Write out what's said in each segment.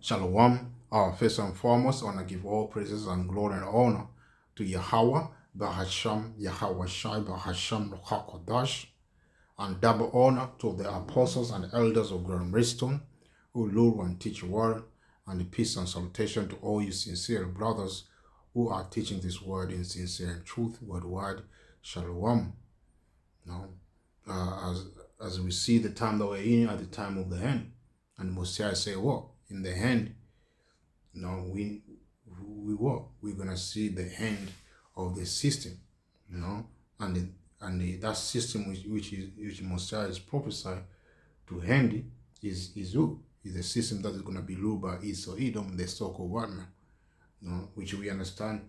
Shalom. First and foremost, I want to give all praises and glory and honor to Yahweh, Bahasham, Yahweh Shai, Bahasham, HaKodash, and double honor to the apostles and elders of Grand Redstone who lure and teach word, and the peace and salutation to all you sincere brothers who are teaching this word in sincere and truth, worldwide. Shalom. Now, as we see the time that we're in at the time of the end, and Mosiah say, what? In the end, we're gonna see the end of the system, that system which Mosiah is prophesied to end is who? Is the system that is gonna be ruled by Esau Edom, the so-called white man, which we understand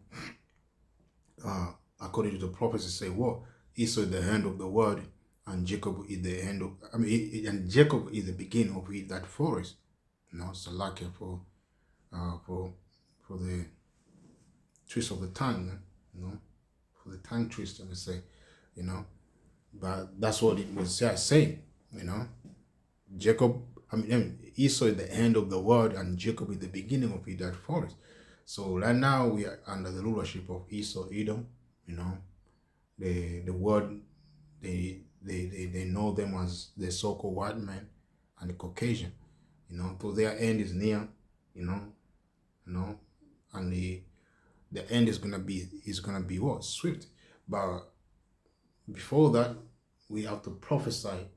according to the prophecy say what? Esau is the end of the world, and Jacob is the end of and Jacob is the beginning of that forest. Salakia for the twist of the tongue, for the tongue twist, I would say, but that's what it was saying, Esau is the end of the world, and Jacob is the beginning of that forest. So right now we are under the rulership of Esau Edom, the word they know them as the so-called white man and the Caucasian, so their end is near, and the end is gonna be what? Swift. But before that, we have to prophesy,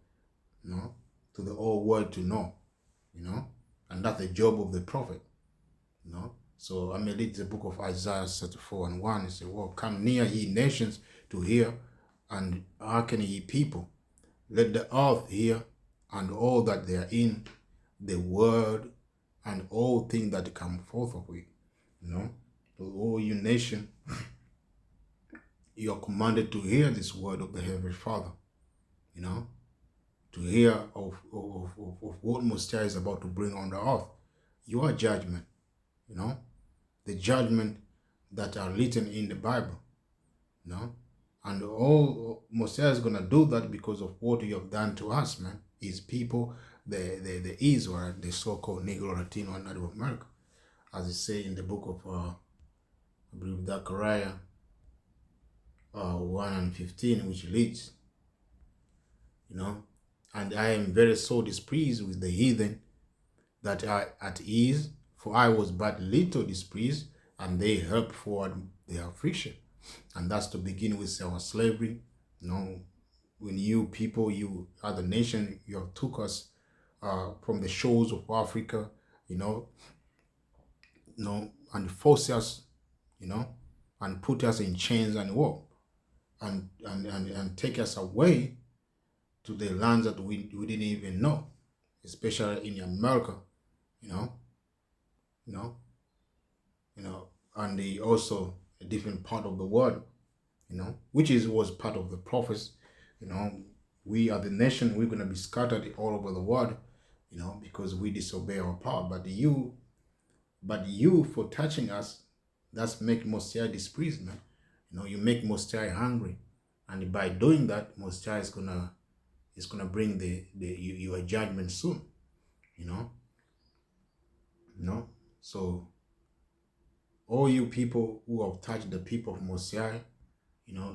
to the whole world to know, and that's the job of the prophet, So I may read the book of Isaiah 34:1. It says, well, come near ye nations to hear, and hearken ye people. Let the earth hear, and all that they are in, the word, and all things that come forth of it. To all you nation, you are commanded to hear this word of the Heavenly Father, to hear of what Mosiah is about to bring on the earth. Your judgment, the judgment that are written in the Bible, and all Mosiah is going to do that because of what you have done to us, man. His people, the Israel, the so-called Negro, Latino, and Native America, as it say in the book of I believe Zechariah 1:15, which reads, and I am very so displeased with the heathen that are at ease, for I was but little displeased, and they helped forward their affliction. And that's to begin with our slavery. When you people, you other nation, you have took us from the shores of Africa, and force us, and put us in chains and what, and take us away to the lands that we didn't even know, especially in America, and also a different part of the world, which was part of the prophets. We are the nation, we're gonna be scattered all over the world, because we disobey our power. But you for touching us, that's make Mosiah displeased, man. You make Mosiah hungry, and by doing that, Mosiah is gonna bring your judgment soon, So all you people who have touched the people of Mosiah,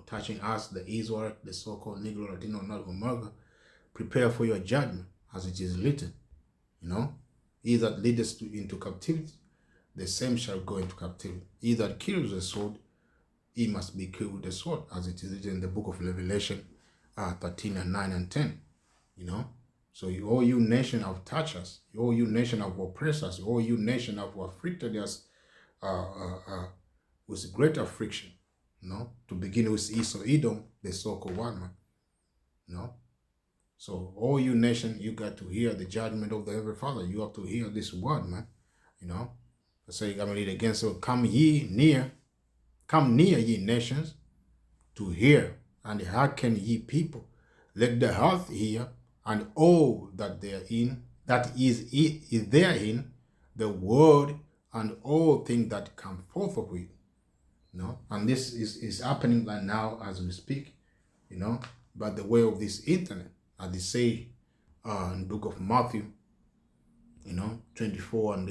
touching us, the Israel, the so-called Negro, Latino, Native America, prepare for your judgment, as it is written, He that leadeth into captivity, the same shall go into captivity. He that kills the sword, he must be killed with the sword, as it is written in the book of Revelation 13:9 and 10, So all you nation have touched us, all you nation have oppressed us, all you nation have afflicted us with great affliction, to begin with Esau Edom, the so-called white man, So all you nation, you got to hear the judgment of the Heavenly Father. You have to hear this word, man, I say, I'm going to read again. So come near ye nations to hear, and hearken ye people. Let the earth hear, and all that therein, that is therein, the word, and all things that come forth of it. And this is happening right now as we speak, by the way of this internet, as they say in the book of Matthew, 24 and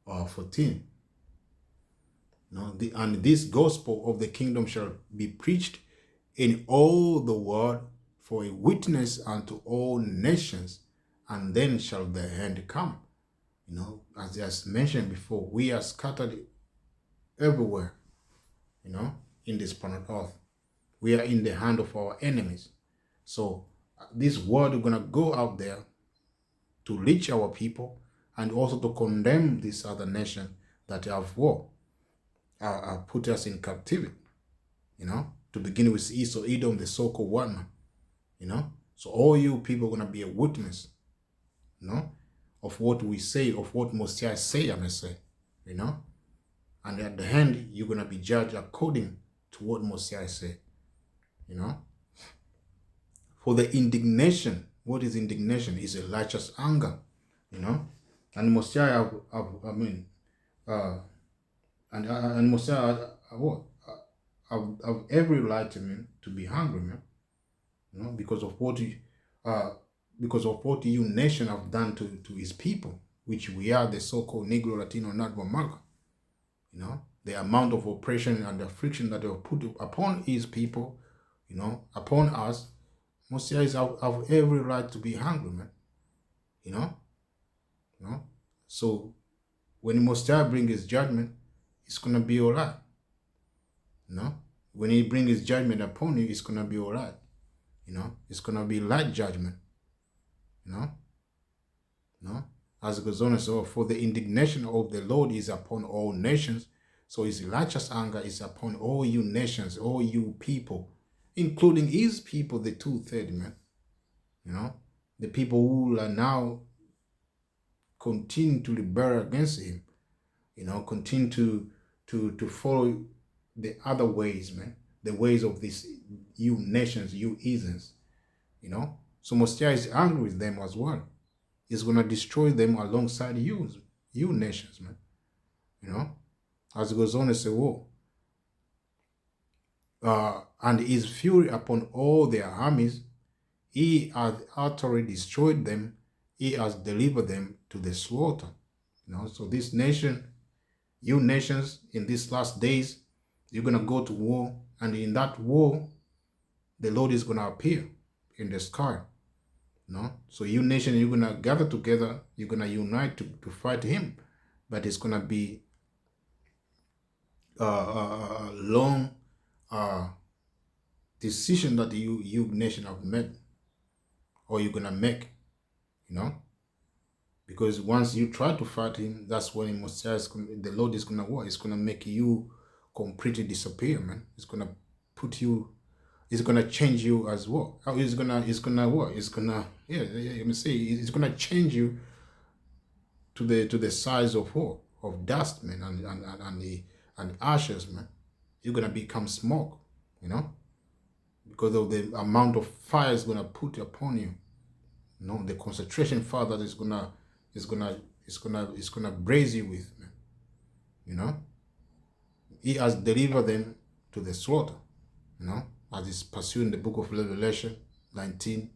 14. And this gospel of the kingdom shall be preached in all the world for a witness unto all nations, and then shall the end come. As I mentioned before, we are scattered everywhere, in this planet Earth. We are in the hand of our enemies. So this word is going to go out there to reach our people and also to condemn this other nation that have war, put us in captivity, to begin with Esau, Edom, the so-called one, So all you people are going to be a witness, of what we say, of what Mosiah say, I may say, And at the end, you're going to be judged according to what Mosiah say, For the indignation, what is indignation? Is a righteous anger, And Mosiah, and Mosiah, what? Have every right to be hungry, man. Because of what you nation have done to his people, which we are the so-called Negro, Latino, Native American. The amount of oppression and affliction that they have put upon his people, upon us. Mosiah have every right to be hungry, man. So when Mosiah brings his judgment, it's gonna be all right. When he brings his judgment upon you, it's gonna be all right. It's gonna be light judgment. As it goes on and so, for the indignation of the Lord is upon all nations. So his righteous anger is upon all you nations, all you people, including his people, the 2/3, man. The people who are now continue to rebel against him, continue to follow the other ways, man, the ways of these you nations, you heathens, So Mosiah is angry with them as well. He's going to destroy them alongside you nations, man. As it goes on and say, and his fury upon all their armies, he hath utterly destroyed them, he has delivered them to the slaughter. So this nation, you nations, in these last days, you're going to go to war, and in that war, the Lord is going to appear in the sky. So you nation, you're going to gather together, you're going to unite to fight him, but it's going to be a long decision that you nation have made, or you're going to make, because once you try to fight him, that's when the Lord is going to what? It's going to make you completely disappear, man. It's going to put you, it's going to change you as well. How it's going to what? It's going to, let me say, it's going to change you to the size of what? Of dust, man, and ashes, man. You're going to become smoke, because of the amount of fire is going to put upon you. The concentration fire that is gonna braze you with, man. He has delivered them to the slaughter, as is pursued in the book of Revelation 19,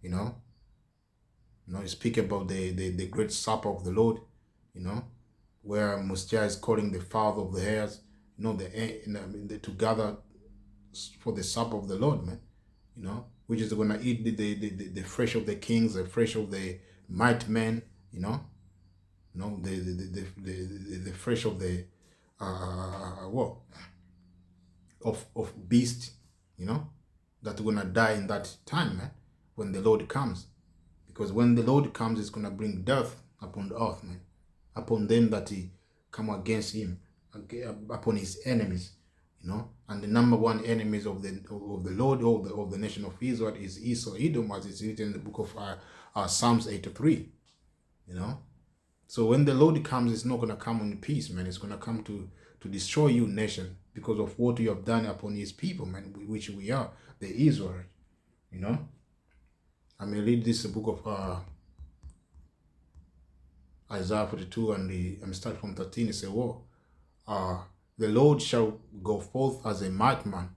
you speak about the great supper of the Lord, where Mosiah is calling the father of the heirs, to gather for the supper of the Lord, man, which is going to eat the flesh of the kings, the flesh of the mighty men, the flesh of the of beast, that are going to die in that time, man, when the Lord comes. Because when the Lord comes, it's going to bring death upon the earth, man, upon them that he come against him, upon his enemies, and the number one enemies of the Lord, of the nation of Israel, is Esau, Edom, as it's written in the book of Psalms 83, So when the Lord comes, it's not going to come in peace, man. It's going to come to destroy you, nation, because of what you have done upon his people, man, which we are, the Israel, I may read this book of Isaiah 42, and I'm start from 13. It says, the Lord shall go forth as a mighty man,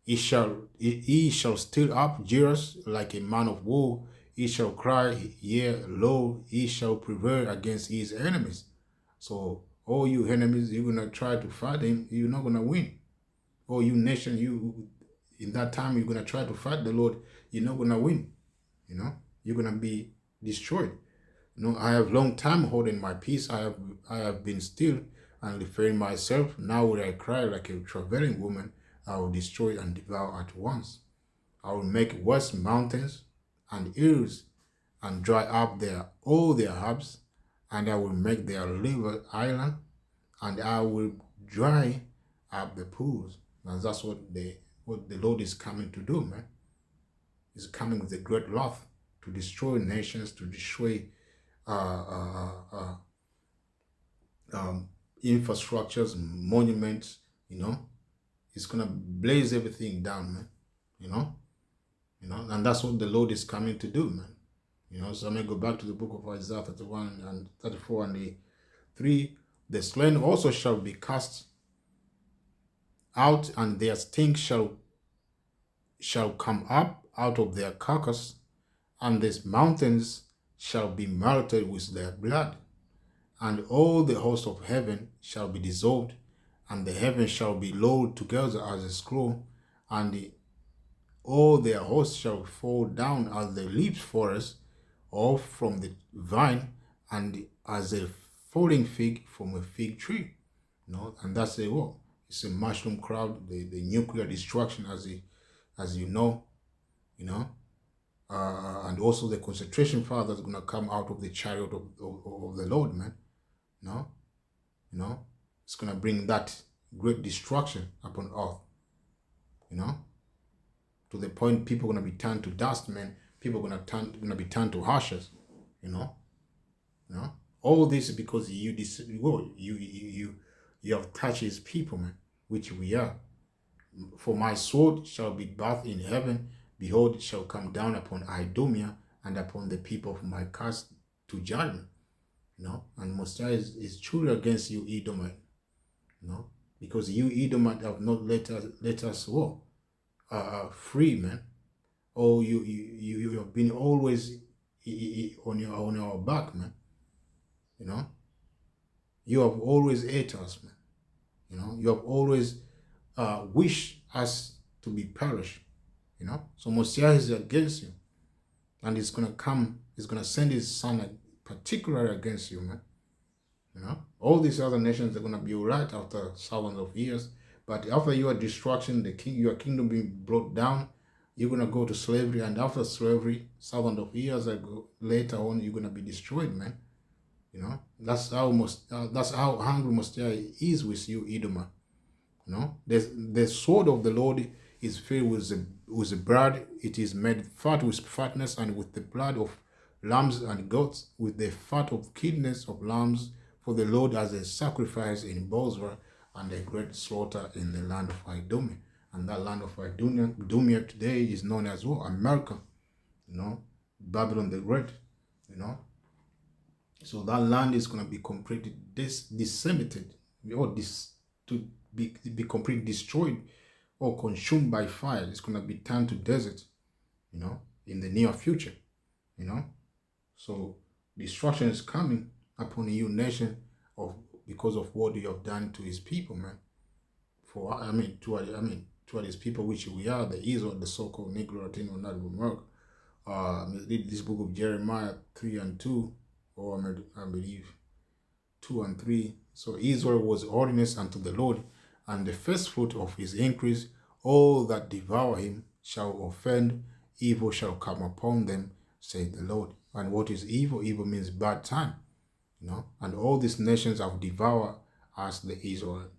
he shall stir up Jerusalem like a man of war. he shall cry, yea, lo, he shall prevail against his enemies. So all you enemies, you're gonna try to fight him, you're not gonna win. All you nation, you in that time you're gonna try to fight the Lord, you're not gonna win. You're gonna be destroyed. I have long time holding my peace. I have been still and refraining myself. Now will I cry like a travailing woman. I will destroy and devour at once. I will make west mountains and hills and dry up all their herbs, and I will make their river island, and I will dry up the pools. And that's what the Lord is coming to do, man. He's coming with a great wrath to destroy nations, to destroy infrastructures, monuments. It's gonna blaze everything down, man. And that's what the Lord is coming to do, man. So I'm gonna go back to the book of Isaiah 31 and 34 and 3. The slain also shall be cast out, and their stink shall come up out of their carcass, and these mountains shall be melted with their blood, and all the host of heaven shall be dissolved, and the heavens shall be rolled together as a scroll, and all their hosts shall fall down as the leaves forest off from the vine, and as a falling fig from a fig tree. And that's it's a mushroom cloud, the nuclear destruction, as you know. And also the concentration fire that's going to come out of the chariot of the Lord, man. It's going to bring that great destruction upon earth. To the point people are going to be turned to dust, man. People are going to be turned to ashes. All this is because you have touched his people, man, which we are. For my sword shall be bathed in heaven. Behold, it shall come down upon Idumea and upon the people of my cast to judgment. And Mosiah is truly against you, Edomite. Because you, Edomite, have not let us free, man. Oh, you have been always on your back, man. You have always ate us, man. You have always wished us to be perished. So Mosiah is against you, and he's gonna send his son particularly against you, man. All these other nations are gonna be alright after thousands of years, but after your destruction, your kingdom being brought down, you're gonna go to slavery, and after slavery, thousands of years later on, you're gonna be destroyed, man. That's how hungry Mosiah is with you, Edomite. The sword of the Lord is filled with the blood. It is made fat with fatness, and with the blood of lambs and goats, with the fat of kidneys of lambs. For the Lord has a sacrifice in Bozrah, and a great slaughter in the land of Idumea. And that land of Idumea today is known as America. Babylon the Great. So that land is going to be completely disseminated, or to be completely destroyed or consumed by fire. It's going to be turned to desert, in the near future, So destruction is coming upon you, nation, because of what you have done to his people, man. To his people, which we are, the Israel, the so-called Negro, Latino, not America. Read this book of Jeremiah 3 and 2, or I believe 2 and 3. So Israel was holiness unto the Lord, and the first fruit of his increase. All that devour him shall offend, evil shall come upon them, saith the Lord. And what is evil? Evil means bad time. And all these nations have devoured us, the Israel.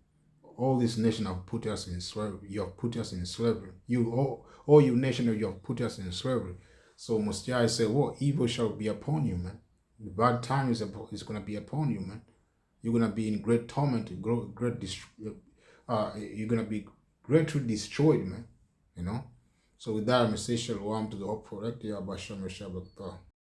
All these nations have put us in slavery. You have put us in slavery. All you nations, you have put us in slavery. So Mosiah said, evil shall be upon you, man. The bad time is going to be upon you, man. You're going to be in great torment, you're going to be greatly destroyed, man. So with that, I'm going to say shalom to the hope for Abasham Shabbat.